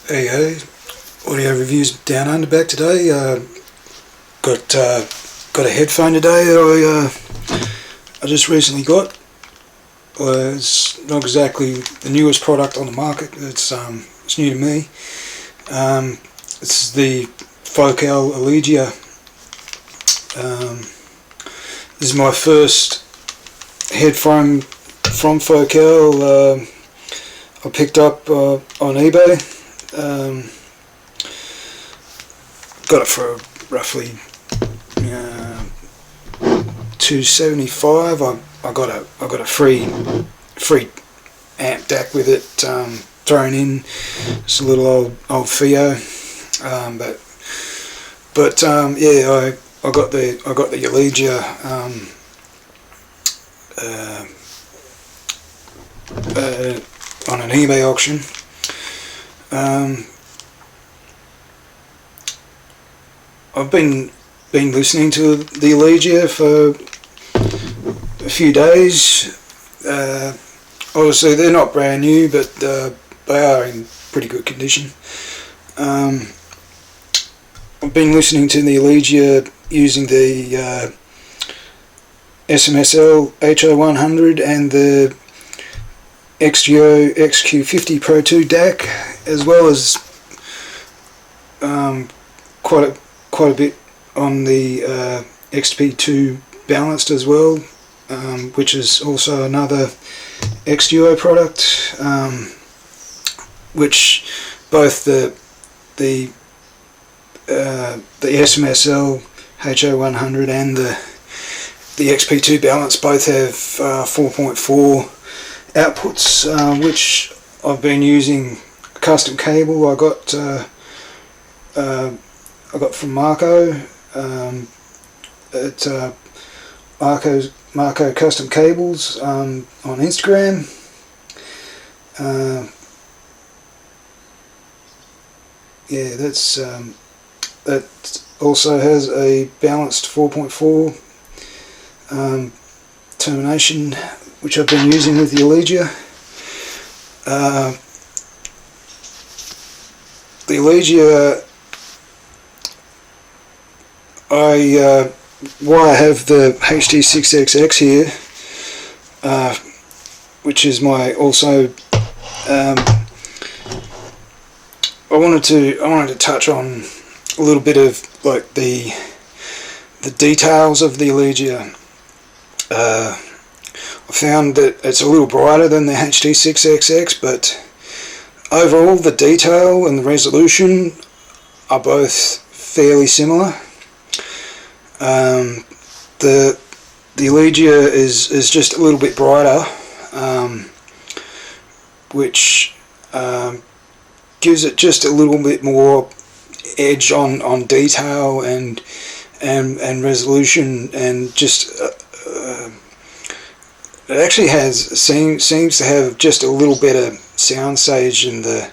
Hey, audio reviews down under back today. Got a headphone today that I just recently got. It's not exactly the newest product on the market. It's new to me. It's the Focal Elegia. This is my first headphone from Focal. I picked up on eBay. Got it for roughly $275. I got a free amp DAC with it thrown in. It's a little old Fio, but yeah, I got the Elegia on an eBay auction. I've been listening to the Elegia for a few days. Obviously they're not brand new, but they are in pretty good condition. I've been listening to the Elegia using the SMSL HO100 and the XGO XQ50 Pro 2 DAC, as well as quite a bit on the XP2 balanced as well, which is also another XGO product, which both the SMSL HO100 and the XP2 balance both have 4.4 outputs, which I've been using a custom cable I got from Marco at Marco Custom Cables on Instagram. Yeah, that also has a balanced 4.4 termination, which I've been using with the Elegia. The Elegia, why I have the HD6XX here, which is my also. I wanted to touch on a little bit of like the details of the Elegia. I found that it's a little brighter than the HD6XX, but overall the detail and the resolution are both fairly similar. The Elegia is just a little bit brighter, which gives it just a little bit more edge on detail and resolution, and just it actually seems to have just a little better soundstage than the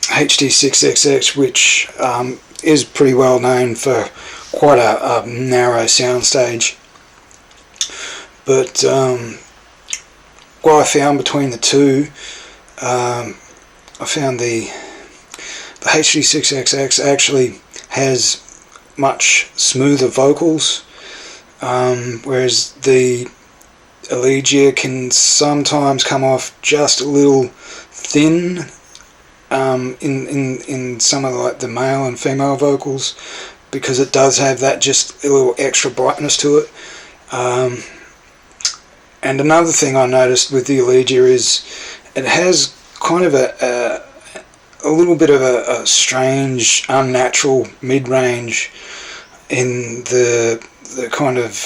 HD6XX, which is pretty well known for quite a narrow soundstage. But what I found between the two, I found the HD6XX actually has much smoother vocals, whereas the Elegia can sometimes come off just a little thin in some of like the male and female vocals, because it does have that just a little extra brightness to it. And another thing I noticed with the Elegia is it has kind of a little bit of a strange, unnatural mid-range in the kind of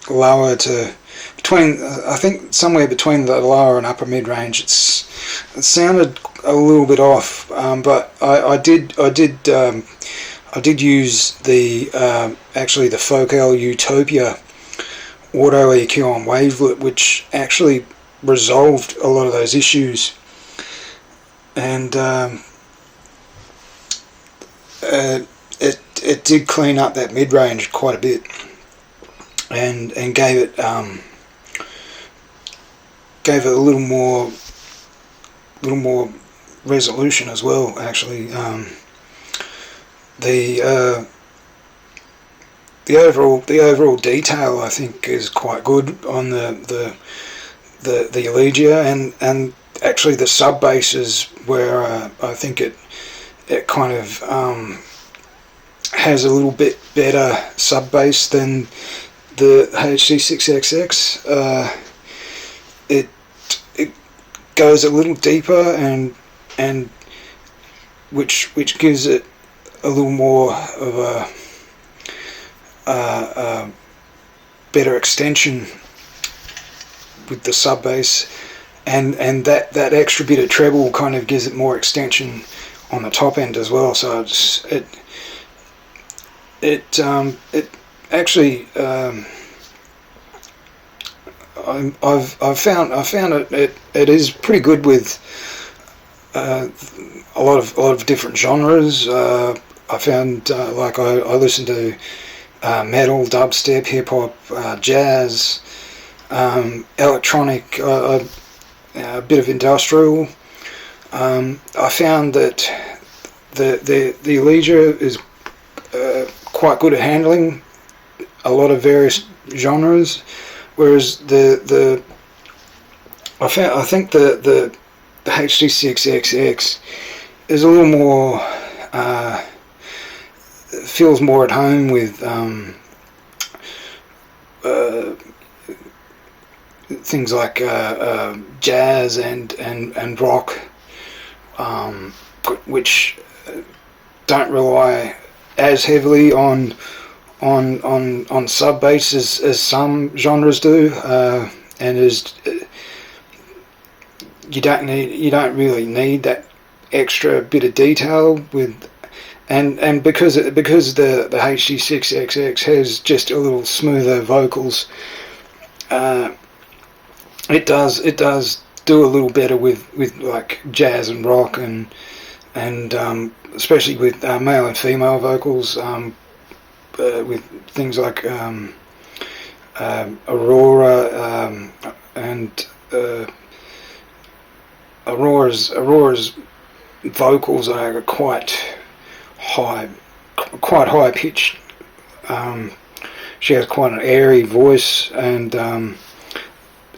lower to between, I think somewhere between the lower and upper mid-range. It sounded a little bit off, but I did use the actually the Focal Utopia auto EQ on wavelet, which actually resolved a lot of those issues, and it did clean up that mid-range quite a bit, and gave it a little more resolution as well. Actually, the the overall detail, I think, is quite good on the Elegia, and actually the sub bass is where I think it kind of has a little bit better sub bass than the HD6XX. It goes a little deeper, and which gives it a little more of a better extension with the sub bass, and that extra bit of treble kind of gives it more extension on the top end as well. So it actually I've found it is pretty good with a lot of different genres. I found like I listen to metal, dubstep, hip hop, jazz, electronic, a bit of industrial. I found that the Elegia is quite good at handling a lot of various genres, whereas I think the HD6XX is a little more feels more at home with things like jazz and rock, which don't rely as heavily on sub bass as some genres do, and you don't really need that extra bit of detail with. And because the HD6XX has just a little smoother vocals, it does do a little better with like jazz and rock, and especially with male and female vocals, with things like Aurora, and Aurora's vocals are quite high pitched. She has quite an airy voice, and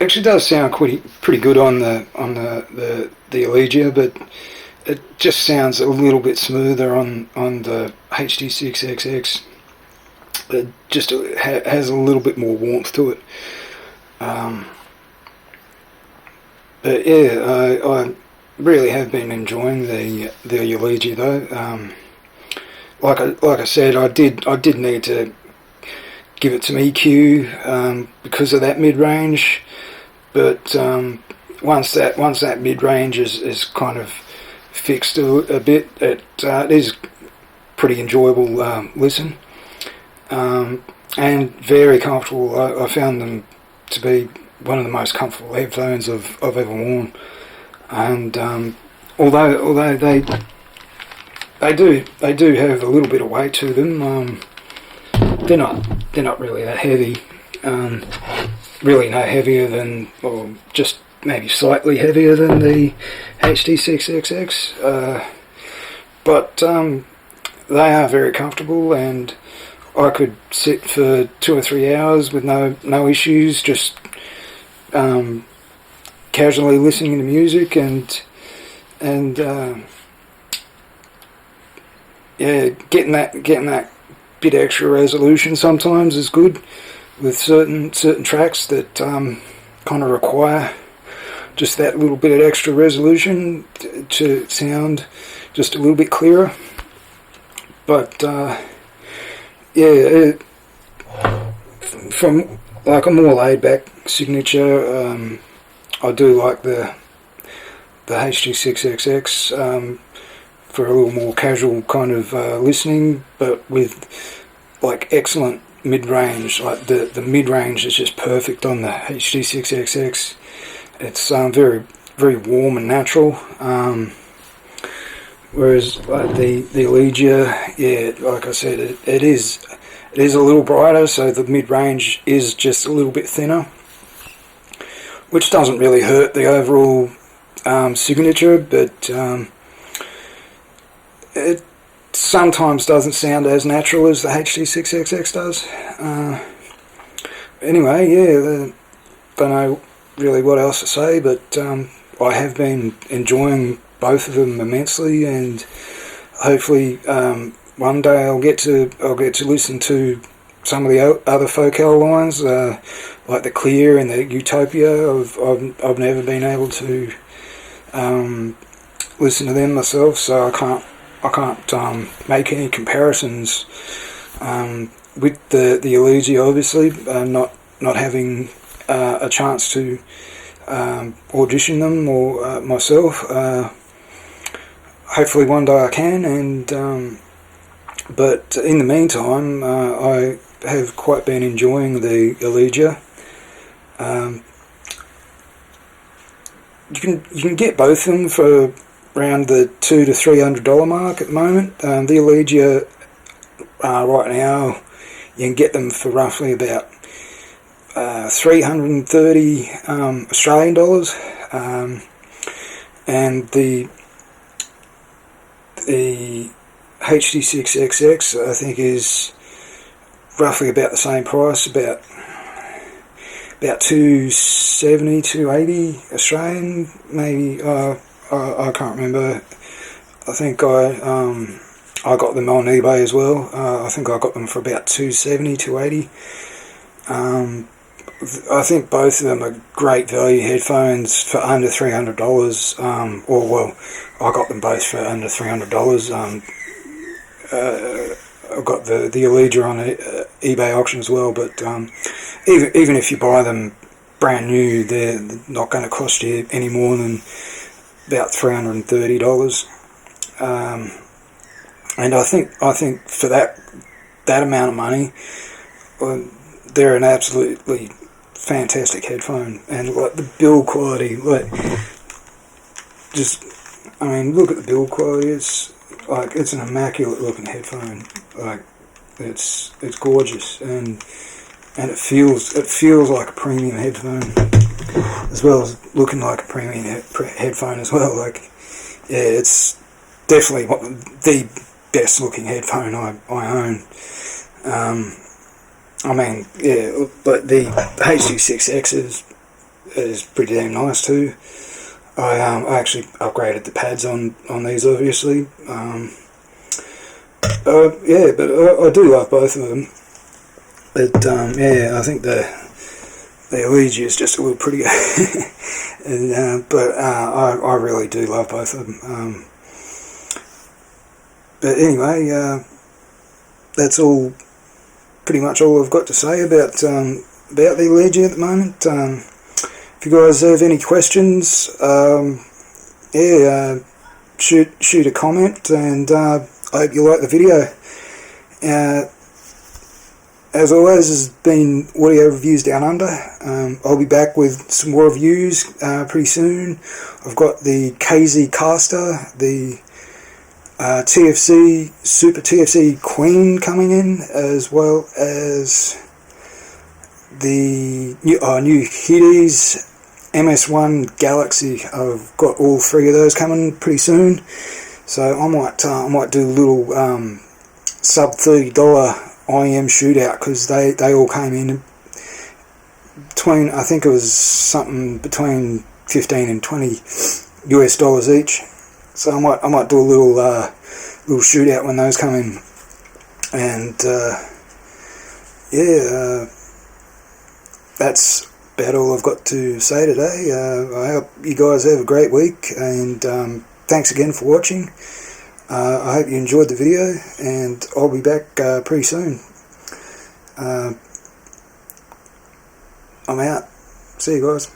actually does sound pretty good on the Elegia, but it just sounds a little bit smoother on the HD6XX. It just has a little bit more warmth to it. But yeah, I really have been enjoying the Elegia though. Like I said, I did need to give it some EQ because of that mid range, but once that mid range is kind of fixed a bit, it is pretty enjoyable listen, and very comfortable. I found them to be one of the most comfortable headphones I've ever worn, and although they do have a little bit of weight to them, they're not really that heavy. Really no heavier than, or just maybe slightly heavier than the HD6XX, but they are very comfortable, and I could sit for 2 or 3 hours with no issues, just casually listening to music, and yeah, getting that bit extra resolution sometimes is good with certain tracks that kind of require just that little bit of extra resolution to sound just a little bit clearer. But yeah, from like a more laid back signature, I do like the HD6XX for a little more casual kind of listening, but with like excellent mid-range. Like the mid-range is just perfect on the HD6XX. It's very, very warm and natural, whereas like the Elegia, yeah, like I said, it is a little brighter, so the mid-range is just a little bit thinner, which doesn't really hurt the overall signature, but it sometimes doesn't sound as natural as the HD6XX does. Anyway, yeah, don't know really what else to say, but I have been enjoying both of them immensely, and hopefully one day I'll get to listen to some of the other Focal lines, like the Clear and the Utopia. I've never been able to listen to them myself, so I can't make any comparisons with the Elegia, obviously, not having a chance to audition them or myself. Hopefully one day I can, and but in the meantime, I have quite been enjoying the Elegia. You can get both of them for around the $200 to $300 mark at the moment. The Elegia right now, you can get them for roughly about 330 Australian dollars, and the HD6XX I think is roughly about the same price, about 270, 280 Australian, maybe. I can't remember. I think I got them on eBay as well. I think I got them for about 270, 280. I think both of them are great value headphones for under $300. Or well, I got them both for under $300. I've got the Elegia on eBay auction as well, but even if you buy them brand new, they're not going to cost you any more than about $330. And I think for that amount of money, they're an absolutely fantastic headphone, and like the build quality, like just, I mean, look at the build quality. It's like, it's an immaculate looking headphone. Like it's gorgeous, and it feels like a premium headphone, as well as looking like a premium headphone as well. Like, yeah, it's definitely the best looking headphone I own. I mean, yeah, but the HD6X is pretty damn nice too. I actually upgraded the pads on these, obviously. Yeah, but I do love both of them. But yeah, I think the Elegia is just a little prettier. And, but I really do love both of them. But anyway, that's all. Pretty much all I've got to say about the Elegia at the moment. If you guys have any questions, yeah, shoot a comment, and I hope you like the video. As always, has been Audio Reviews Down Under. I'll be back with some more reviews pretty soon. I've got the KZ Caster, the TFC, Super TFC Queen coming in, as well as the new Hades MS1 Galaxy. I've got all three of those coming pretty soon, so I might do a little sub $30 IEM shootout, because they all came in between, I think it was something between 15 and 20 US dollars each. So I might do a little shootout when those come in, and yeah, that's about all I've got to say today. I hope you guys have a great week, and thanks again for watching. I hope you enjoyed the video, and I'll be back pretty soon. I'm out. See you guys.